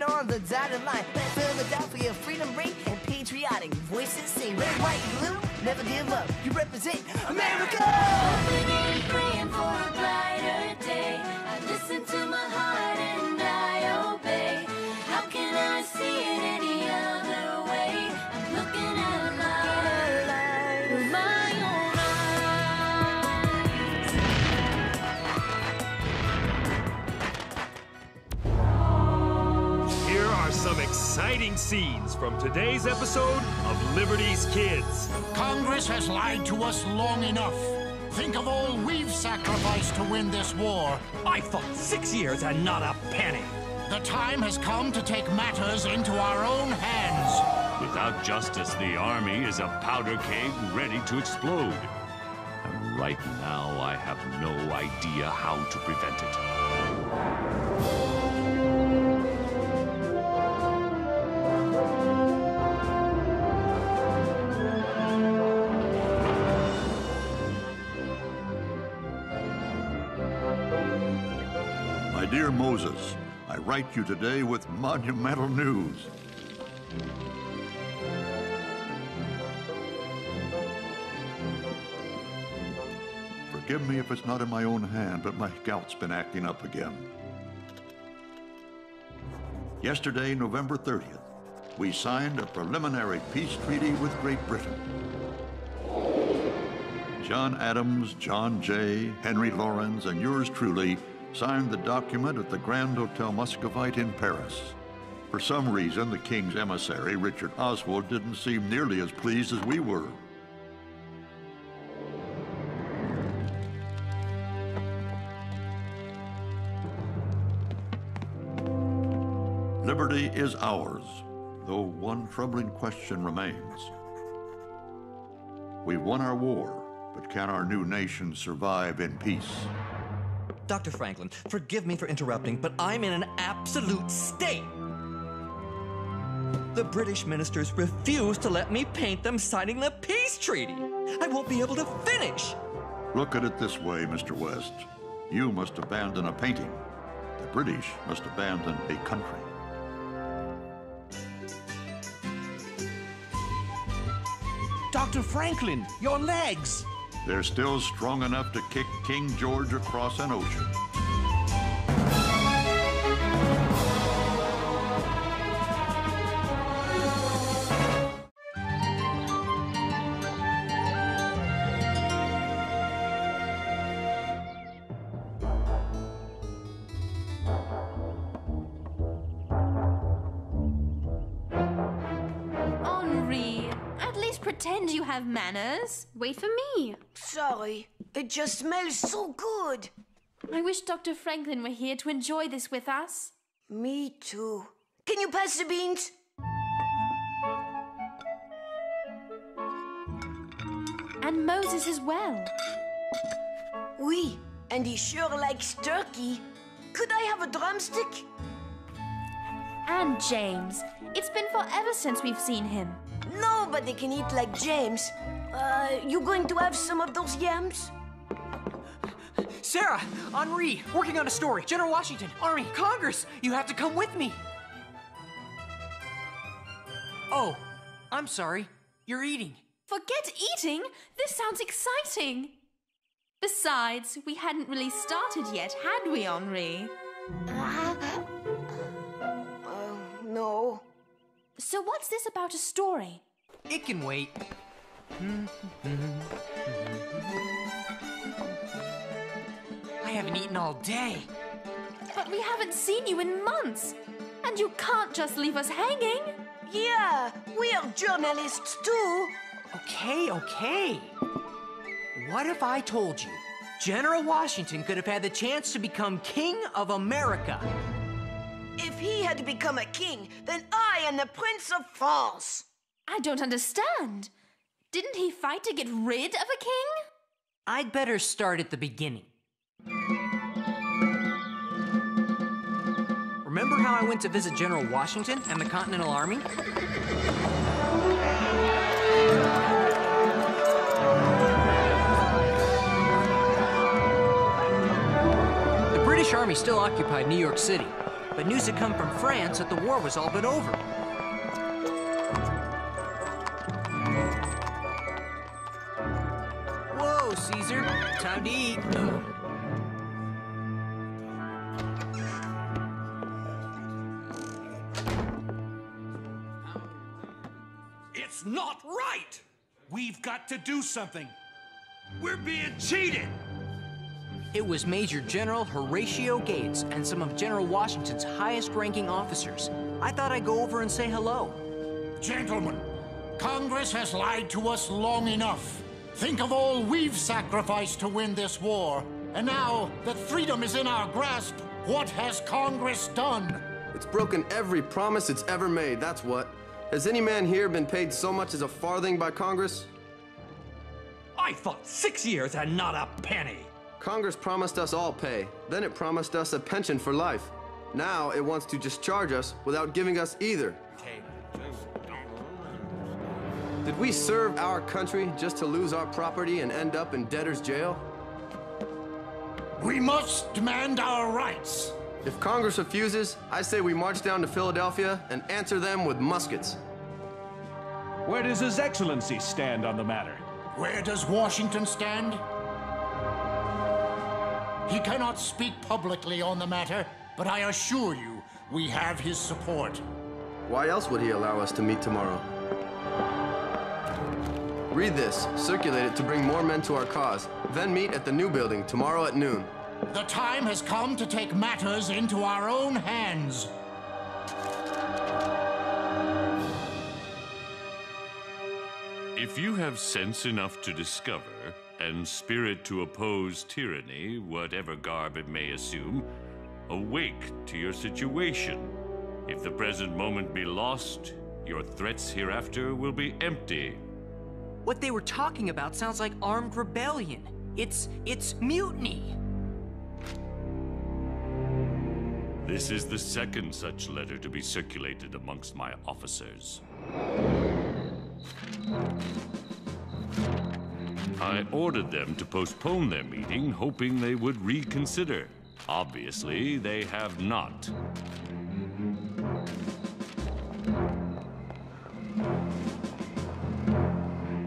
it on the dotted line. Let Philadelphia freedom ring and patriotic voices sing. Red, white, blue, never give up. You represent America. Hoping and praying for a brighter day. I listen to my heart and I obey. How can I see it any other way? I'm looking at life through my own eyes. Here are some exciting scenes from today's episode of Liberty's Kids. Congress has lied to us long enough. Think of all we've sacrificed to win this war. I fought 6 years and not a penny. The time has come to take matters into our own hands. Without justice, the army is a powder keg ready to explode. And right now, I have no idea how to prevent it. My dear Moses, I write you today with monumental news. Forgive me if it's not in my own hand, but my gout's been acting up again. Yesterday, November 30th, we signed a preliminary peace treaty with Great Britain. John Adams, John Jay, Henri Lawrence, and yours truly signed the document at the Grand Hotel Muscovite in Paris. For some reason, the King's emissary, Richard Oswald, didn't seem nearly as pleased as we were. Liberty is ours, though one troubling question remains. We've won our war, but can our new nation survive in peace? Dr. Franklin, forgive me for interrupting, but I'm in an absolute state. The British ministers refuse to let me paint them signing the peace treaty. I won't be able to finish. Look at it this way, Mr. West. You must abandon a painting. The British must abandon a country. Dr. Franklin, your legs! They're still strong enough to kick King George across an ocean. Henri, at least pretend you have manners. Wait for me. Sorry, it just smells so good. I wish Dr. Franklin were here to enjoy this with us. Me too. Can you pass the beans? And Moses as well. Oui, and he sure likes turkey. Could I have a drumstick? And James. It's been forever since we've seen him. Nobody can eat like James. You going to have some of those yams? Sarah, Henri, working on a story. General Washington, Army, Congress, you have to come with me. Oh, I'm sorry. You're eating. Forget eating. This sounds exciting. Besides, we hadn't really started yet, had we, Henri? No. So what's this about a story? It can wait. I haven't eaten all day. But we haven't seen you in months. And you can't just leave us hanging. Yeah, we are journalists too. Okay. What if I told you General Washington could have had the chance to become King of America? If he had become a king, then I am the Prince of France. I don't understand. Didn't he fight to get rid of a king? I'd better start at the beginning. Remember how I went to visit General Washington and the Continental Army? The British Army still occupied New York City, but news had come from France that the war was all but over. Whoa, Caesar. Time to eat. It's not right! We've got to do something. We're being cheated! It was Major General Horatio Gates and some of General Washington's highest-ranking officers. I thought I'd go over and say hello. Gentlemen, Congress has lied to us long enough. Think of all we've sacrificed to win this war. And now that freedom is in our grasp, what has Congress done? It's broken every promise it's ever made, that's what. Has any man here been paid so much as a farthing by Congress? I fought 6 years and not a penny. Congress promised us all pay. Then it promised us a pension for life. Now it wants to discharge us without giving us either. Did we serve our country just to lose our property and end up in debtor's jail? We must demand our rights. If Congress refuses, I say we march down to Philadelphia and answer them with muskets. Where does His Excellency stand on the matter? Where does Washington stand? He cannot speak publicly on the matter, but I assure you, we have his support. Why else would he allow us to meet tomorrow? Read this, circulate it to bring more men to our cause, then meet at the new building tomorrow at noon. The time has come to take matters into our own hands. If you have sense enough to discover, and spirit to oppose tyranny, whatever garb it may assume, awake to your situation. If the present moment be lost, your threats hereafter will be empty. What they were talking about sounds like armed rebellion. It's mutiny. This is the second such letter to be circulated amongst my officers. I ordered them to postpone their meeting, hoping they would reconsider. Obviously, they have not.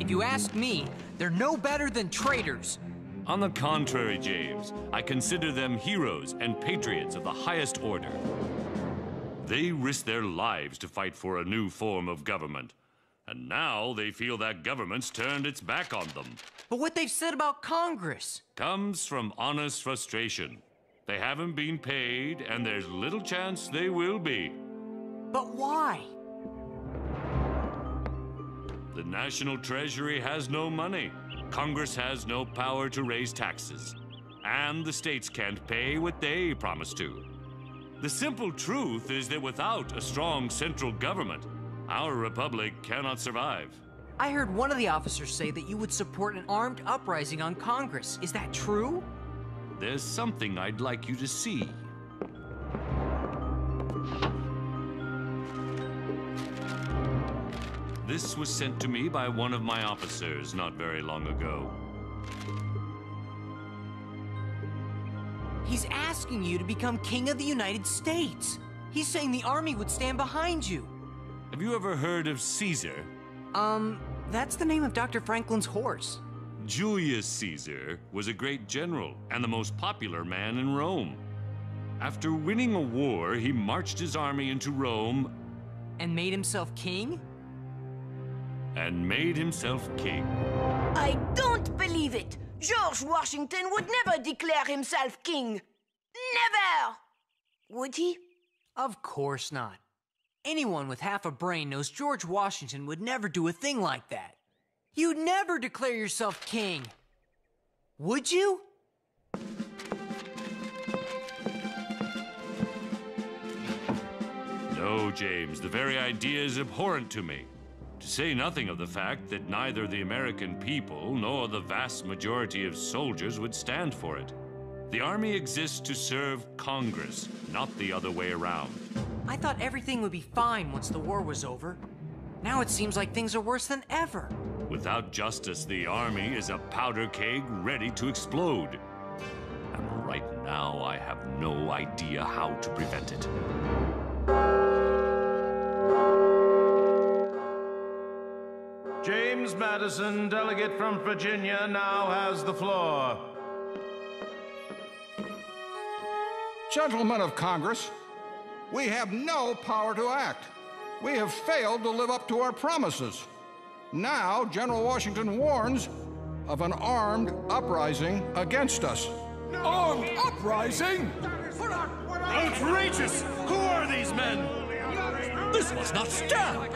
If you ask me, they're no better than traitors. On the contrary, James, I consider them heroes and patriots of the highest order. They risked their lives to fight for a new form of government. And now they feel that government's turned its back on them. But what they've said about Congress comes from honest frustration. They haven't been paid, and there's little chance they will be. But why? The National Treasury has no money. Congress has no power to raise taxes. And the states can't pay what they promised to. The simple truth is that without a strong central government, our republic cannot survive. I heard one of the officers say that you would support an armed uprising on Congress. Is that true? There's something I'd like you to see. This was sent to me by one of my officers not very long ago. He's asking you to become King of the United States. He's saying the army would stand behind you. Have you ever heard of Caesar? That's the name of Dr. Franklin's horse. Julius Caesar was a great general and the most popular man in Rome. After winning a war, he marched his army into Rome and made himself king? I don't believe it! George Washington would never declare himself king! Never! Would he? Of course not. Anyone with half a brain knows George Washington would never do a thing like that. You'd never declare yourself king. Would you? No, James, the very idea is abhorrent to me. To say nothing of the fact that neither the American people nor the vast majority of soldiers would stand for it. The army exists to serve Congress, not the other way around. I thought everything would be fine once the war was over. Now it seems like things are worse than ever. Without justice, the army is a powder keg ready to explode. And right Now I have no idea how to prevent it. James Madison, delegate from Virginia, now has the floor. Gentlemen of Congress, we have no power to act. We have failed to live up to our promises. Now, General Washington warns of an armed uprising against us. Armed uprising? Outrageous! Who are these men? This must not stand!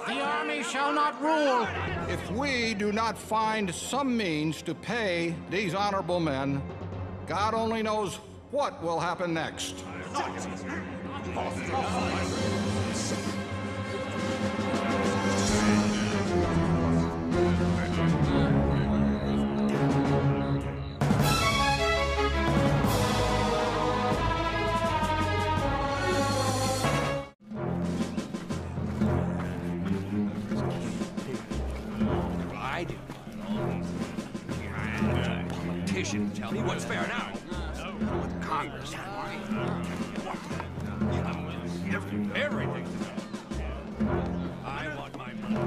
The army shall not rule. If we do not find some means to pay these honorable men, God only knows what will happen next. Politicians tell me what's fair now. Congress. Everything. I want my money.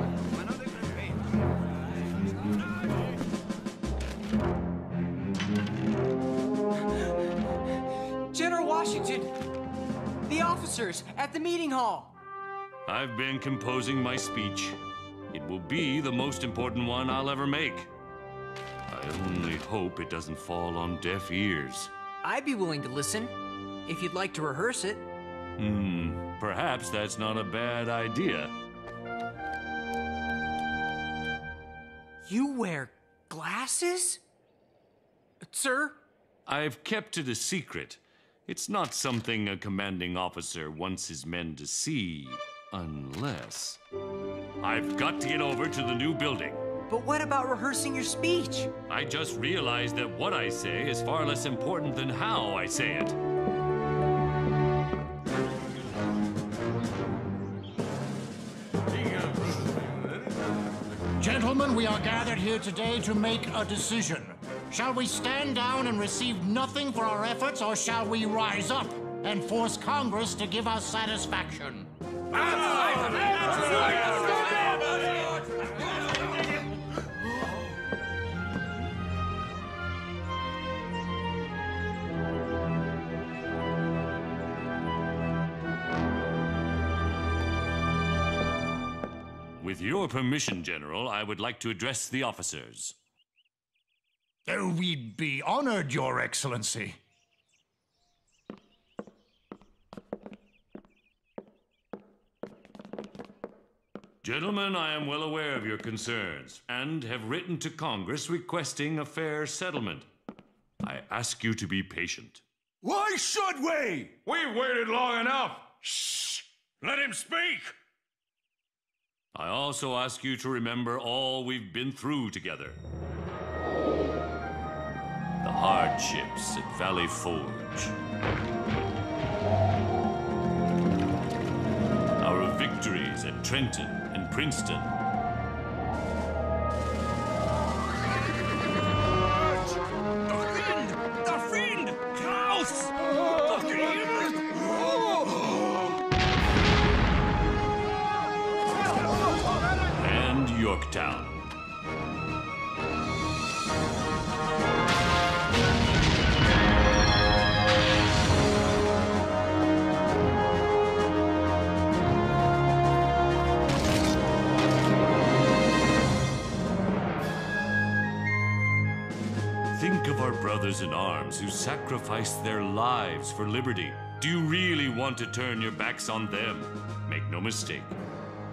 General Washington! The officers at the meeting hall! I've been composing my speech. It will be the most important one I'll ever make. I only hope it doesn't fall on deaf ears. I'd be willing to listen, if you'd like to rehearse it. Perhaps that's not a bad idea. You wear glasses? Sir? I've kept it a secret. It's not something a commanding officer wants his men to see, unless... I've got to get over to the new building. But what about rehearsing your speech? I just realized that what I say is far less important than how I say it. Gentlemen, we are gathered here today to make a decision. Shall we stand down and receive nothing for our efforts, or shall we rise up and force Congress to give us satisfaction? With your permission, General, I would like to address the officers. Oh, we'd be honored, Your Excellency. Gentlemen, I am well aware of your concerns and have written to Congress requesting a fair settlement. I ask you to be patient. Why should we? We've waited long enough. Shh! Let him speak! I also ask you to remember all we've been through together. The hardships at Valley Forge. Our victories at Trenton and Princeton. The fiend! Klaus! And Yorktown. Think of our brothers in arms who sacrificed their lives for liberty. Do you really want to turn your backs on them? Make no mistake,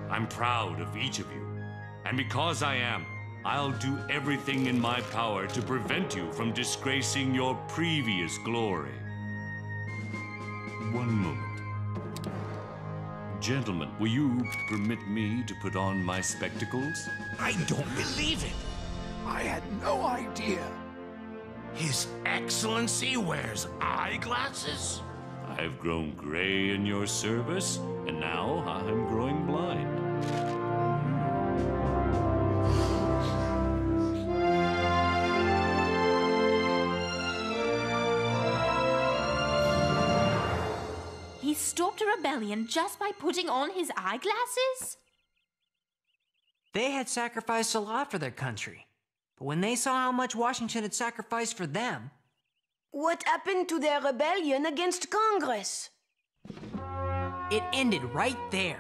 I'm proud of each of you. And because I am, I'll do everything in my power to prevent you from disgracing your previous glory. One moment. Gentlemen, will you permit me to put on my spectacles? I don't believe it. I had no idea. His Excellency wears eyeglasses? I've grown gray in your service, and now I'm growing blind. stopped a rebellion just by putting on his eyeglasses? They had sacrificed a lot for their country. But when they saw how much Washington had sacrificed for them... What happened to their rebellion against Congress? It ended right there.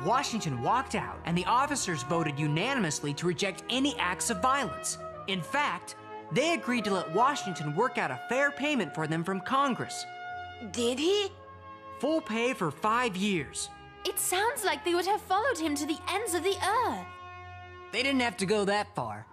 Washington walked out, and the officers voted unanimously to reject any acts of violence. In fact, they agreed to let Washington work out a fair payment for them from Congress. Did he? Full pay for 5 years. It sounds like they would have followed him to the ends of the earth. They didn't have to go that far.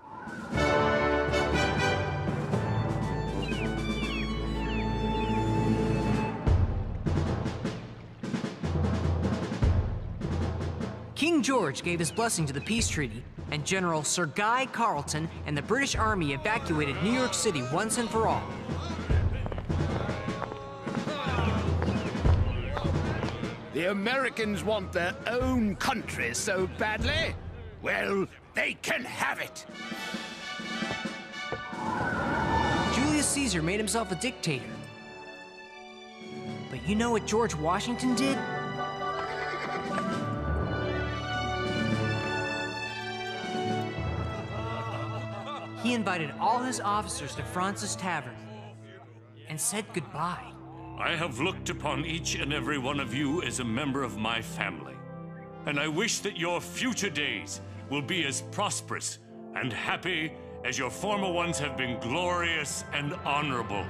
King George gave his blessing to the peace treaty, and General Sir Guy Carleton and the British Army evacuated New York City once and for all. The Americans want their own country so badly. Well, they can have it. Julius Caesar made himself a dictator. But you know what George Washington did? He invited all his officers to Francis Tavern and said goodbye. I have looked upon each and every one of you as a member of my family, and I wish that your future days will be as prosperous and happy as your former ones have been glorious and honorable.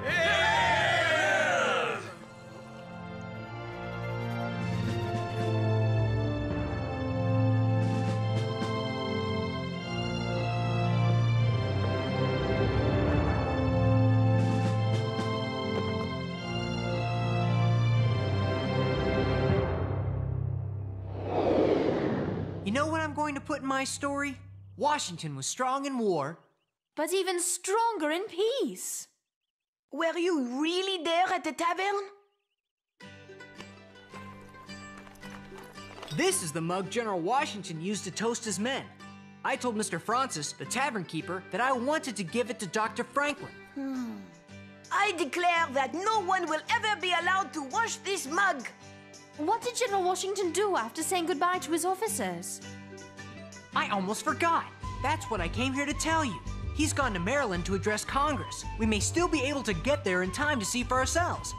You know what I'm going to put in my story? Washington was strong in war, but even stronger in peace. Were you really there at the tavern? This is the mug General Washington used to toast his men. I told Mr. Francis, the tavern keeper, that I wanted to give it to Dr. Franklin. I declare that no one will ever be allowed to wash this mug. What did General Washington do after saying goodbye to his officers? I almost forgot. That's what I came here to tell you. He's gone to Maryland to address Congress. We may still be able to get there in time to see for ourselves.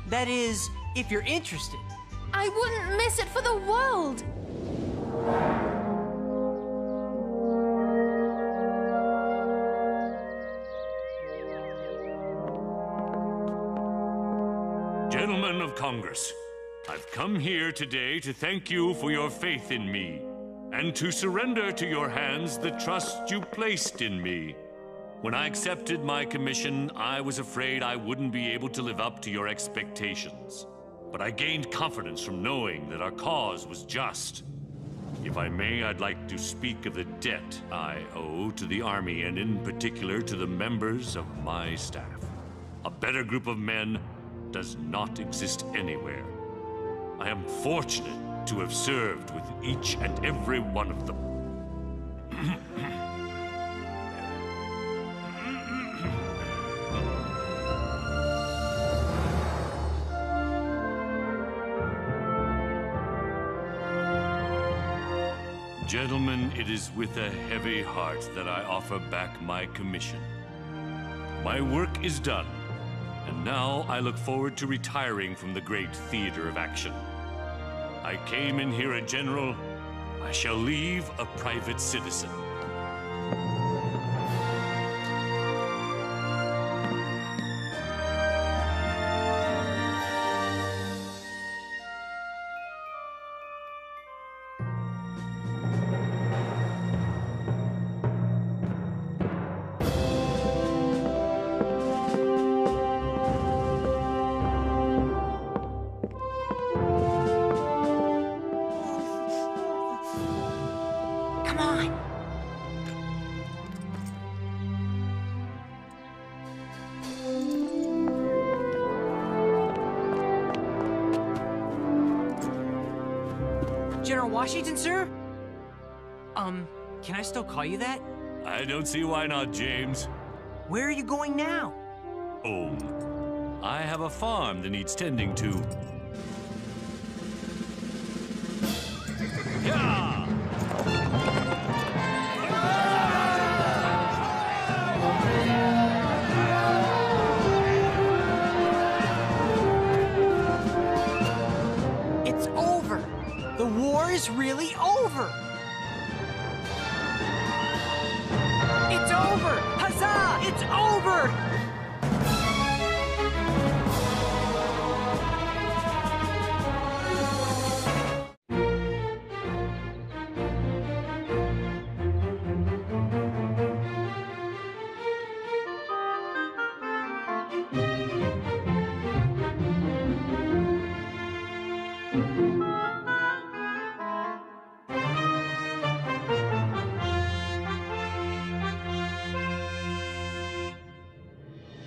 That is, if you're interested. I wouldn't miss it for the world! Gentlemen of Congress, I've come here today to thank you for your faith in me, and to surrender to your hands the trust you placed in me. When I accepted my commission, I was afraid I wouldn't be able to live up to your expectations. But I gained confidence from knowing that our cause was just. If I may, I'd like to speak of the debt I owe to the Army, and in particular to the members of my staff. A better group of men does not exist anywhere. I am fortunate to have served with each and every one of them. Gentlemen, it is with a heavy heart that I offer back my commission. My work is done, and now I look forward to retiring from the great theater of action. I came in here a general. I shall leave a private citizen. General Washington, sir? Can I still call you that? I don't see why not, James. Where are you going now? Home. I have a farm that needs tending to. It's over. The war is really over. It's over! Huzzah! It's over!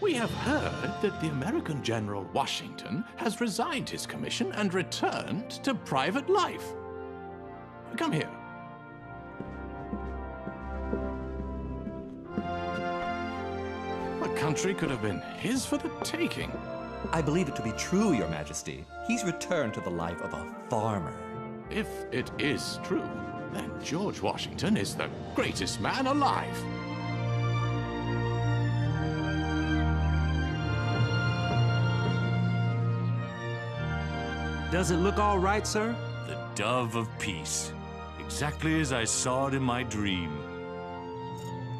We have heard that the American General Washington has resigned his commission and returned to private life. Come here. The country could have been his for the taking. I believe it to be true, Your Majesty. He's returned to the life of a farmer. If it is true, then George Washington is the greatest man alive. Does it look all right, sir? The dove of peace, exactly as I saw it in my dream.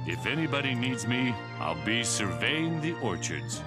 If anybody needs me, I'll be surveying the orchards.